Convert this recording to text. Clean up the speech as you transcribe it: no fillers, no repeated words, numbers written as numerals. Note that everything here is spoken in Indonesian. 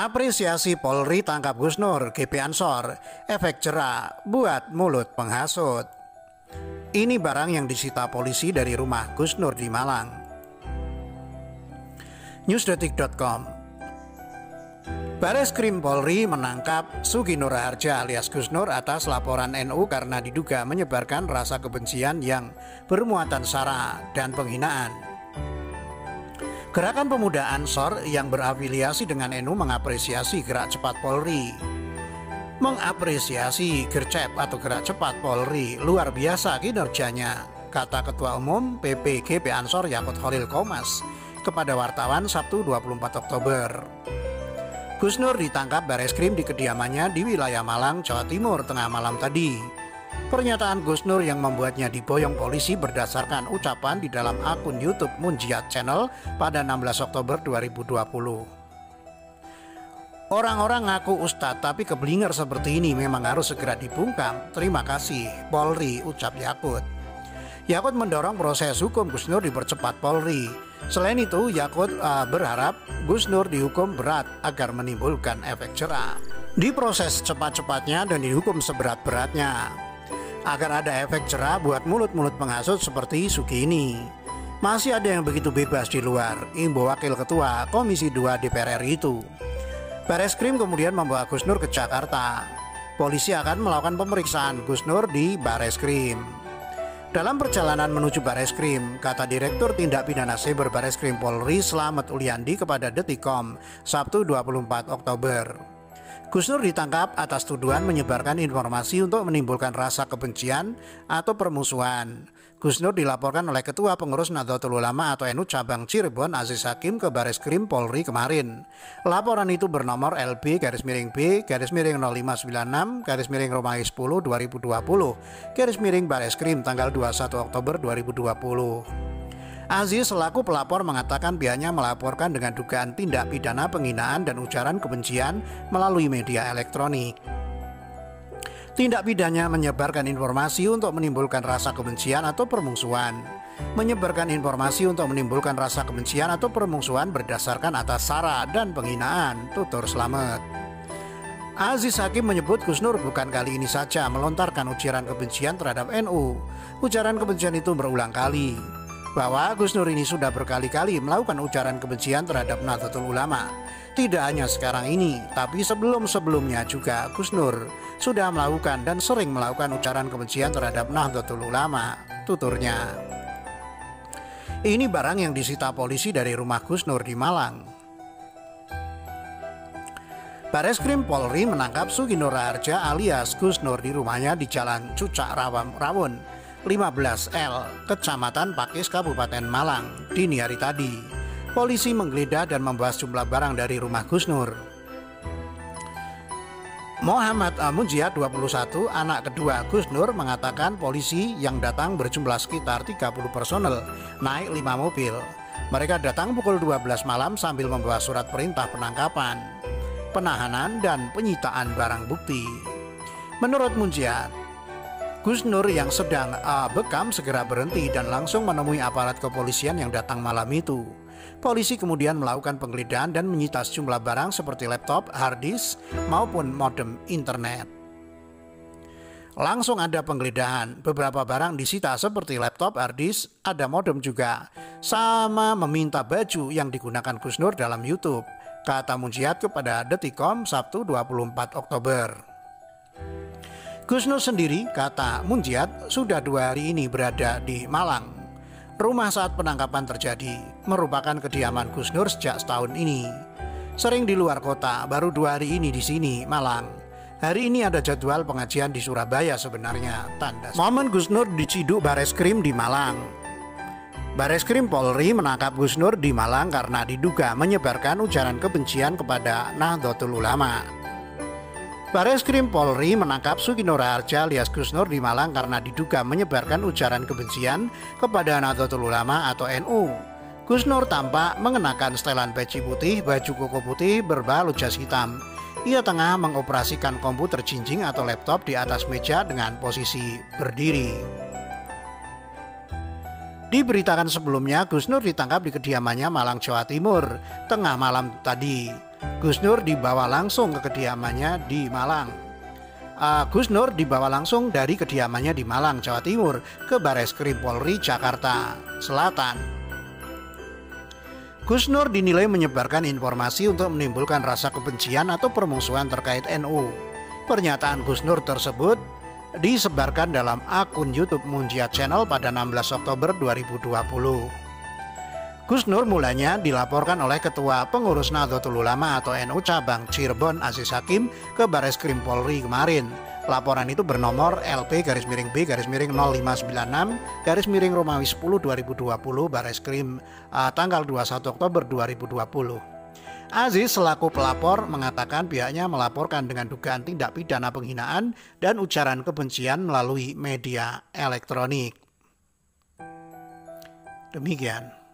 Apresiasi Polri tangkap Gus Nur, GP Ansor, efek jera buat mulut penghasut. Ini barang yang disita polisi dari rumah Gus Nur di Malang. Newsdetik.com. Bareskrim Polri menangkap Sugi Nur Harja alias Gus Nur atas laporan NU karena diduga menyebarkan rasa kebencian yang bermuatan sara dan penghinaan. Gerakan Pemuda Ansor yang berafiliasi dengan NU mengapresiasi gerak cepat Polri. Mengapresiasi gercep atau gerak cepat Polri, luar biasa kinerjanya, kata Ketua Umum PPGP Ansor Yakut Khalil Qomas kepada wartawan Sabtu 24 Oktober. Gus Nur ditangkap Bareskrim di kediamannya di wilayah Malang, Jawa Timur tengah malam tadi. Pernyataan Gus Nur yang membuatnya diboyong polisi berdasarkan ucapan di dalam akun YouTube Munjiat Channel pada 16 Oktober 2020. Orang-orang ngaku ustadz tapi keblinger seperti ini memang harus segera dibungkam. Terima kasih Polri, ucap Yakut. Yakut mendorong proses hukum Gus Nur dipercepat Polri. Selain itu, Yakut berharap Gus Nur dihukum berat agar menimbulkan efek jera. Diproses cepat-cepatnya dan dihukum seberat-beratnya, agar ada efek jera buat mulut-mulut penghasut seperti Sugi ini. Masih ada yang begitu bebas di luar, imbau Wakil Ketua Komisi 2 DPR RI itu. Bareskrim kemudian membawa Gus Nur ke Jakarta. Polisi akan melakukan pemeriksaan Gus Nur di Bareskrim. Dalam perjalanan menuju Bareskrim, kata Direktur Tindak Pidana Siber Bareskrim Polri Slamet Uliandi kepada Detikcom Sabtu 24 Oktober. Gus Nur ditangkap atas tuduhan menyebarkan informasi untuk menimbulkan rasa kebencian atau permusuhan. Gus Nur dilaporkan oleh Ketua Pengurus Nahdlatul Ulama atau NU Cabang Cirebon Aziz Hakim ke Bareskrim Polri kemarin. Laporan itu bernomor LB-B-0596-Romawi 10-2020 Bareskrim tanggal 21 Oktober 2020. Aziz selaku pelapor mengatakan pihaknya melaporkan dengan dugaan tindak pidana penghinaan dan ujaran kebencian melalui media elektronik. Tindak pidananya menyebarkan informasi untuk menimbulkan rasa kebencian atau permusuhan. Menyebarkan informasi untuk menimbulkan rasa kebencian atau permusuhan berdasarkan atas sara dan penghinaan, tutur Slamet. Aziz Hakim menyebut Gus Nur bukan kali ini saja melontarkan ujaran kebencian terhadap NU. Ujaran kebencian itu berulang kali. Bahwa Gus Nur ini sudah berkali-kali melakukan ujaran kebencian terhadap Nahdlatul Ulama. Tidak hanya sekarang ini, tapi sebelum-sebelumnya juga Gus Nur sudah melakukan dan sering melakukan ujaran kebencian terhadap Nahdlatul Ulama, tuturnya. Ini barang yang disita polisi dari rumah Gus Nur di Malang. Bareskrim Polri menangkap Sugi Nur Harja alias Gus Nur di rumahnya di Jalan Cucak Rawon 15L, Kecamatan Pakis, Kabupaten Malang, dini hari tadi. Polisi menggeledah dan membahas jumlah barang dari rumah Gus Nur. Muhammad Munjiat 21, anak kedua Gus Nur, mengatakan polisi yang datang berjumlah sekitar 30 personel, naik 5 mobil. Mereka datang pukul 12 malam sambil membawa surat perintah penangkapan, penahanan, dan penyitaan barang bukti. Menurut Munjiat, Gus Nur yang sedang bekam segera berhenti dan langsung menemui aparat kepolisian yang datang malam itu. Polisi kemudian melakukan penggeledahan dan menyita sejumlah barang seperti laptop, hard disk, maupun modem internet. Langsung ada penggeledahan, beberapa barang disita seperti laptop, hard disk, ada modem juga, sama meminta baju yang digunakan Gus Nur dalam YouTube, kata Munjiat kepada Detikcom Sabtu 24 Oktober. Gus Nur sendiri, kata Munjiat, sudah 2 hari ini berada di Malang. Rumah saat penangkapan terjadi merupakan kediaman Gus Nur sejak setahun ini. Sering di luar kota, baru 2 hari ini di sini, Malang. Hari ini ada jadwal pengajian di Surabaya sebenarnya, tanda. Momen Gus Nur diciduk Bareskrim di Malang. Bareskrim Polri menangkap Gus Nur di Malang karena diduga menyebarkan ujaran kebencian kepada Nahdlatul Ulama. Bareskrim Polri menangkap Sugi Nur Harja alias Gus Nur di Malang karena diduga menyebarkan ujaran kebencian kepada Nahdlatul Ulama atau NU. Gus Nur tampak mengenakan setelan peci putih, baju koko putih berbalut jas hitam. Ia tengah mengoperasikan komputer jinjing atau laptop di atas meja dengan posisi berdiri. Diberitakan sebelumnya, Gus Nur ditangkap di kediamannya Malang, Jawa Timur, tengah malam tadi. Gus Nur dibawa langsung ke kediamannya di Malang. Gus Nur dibawa langsung dari kediamannya di Malang, Jawa Timur ke Bareskrim Polri Jakarta Selatan. Gus Nur dinilai menyebarkan informasi untuk menimbulkan rasa kebencian atau permusuhan terkait NU. Pernyataan Gus Nur tersebut disebarkan dalam akun YouTube Munjiat Channel pada 16 Oktober 2020. Gus Nur mulanya dilaporkan oleh Ketua Pengurus Nahdlatul Ulama atau NU Cabang Cirebon Aziz Hakim ke Bareskrim Polri kemarin. Laporan itu bernomor LP-B-0596-Romawi 10 2020 Bareskrim tanggal 21 Oktober 2020. Aziz selaku pelapor mengatakan pihaknya melaporkan dengan dugaan tindak pidana penghinaan dan ujaran kebencian melalui media elektronik. Demikian.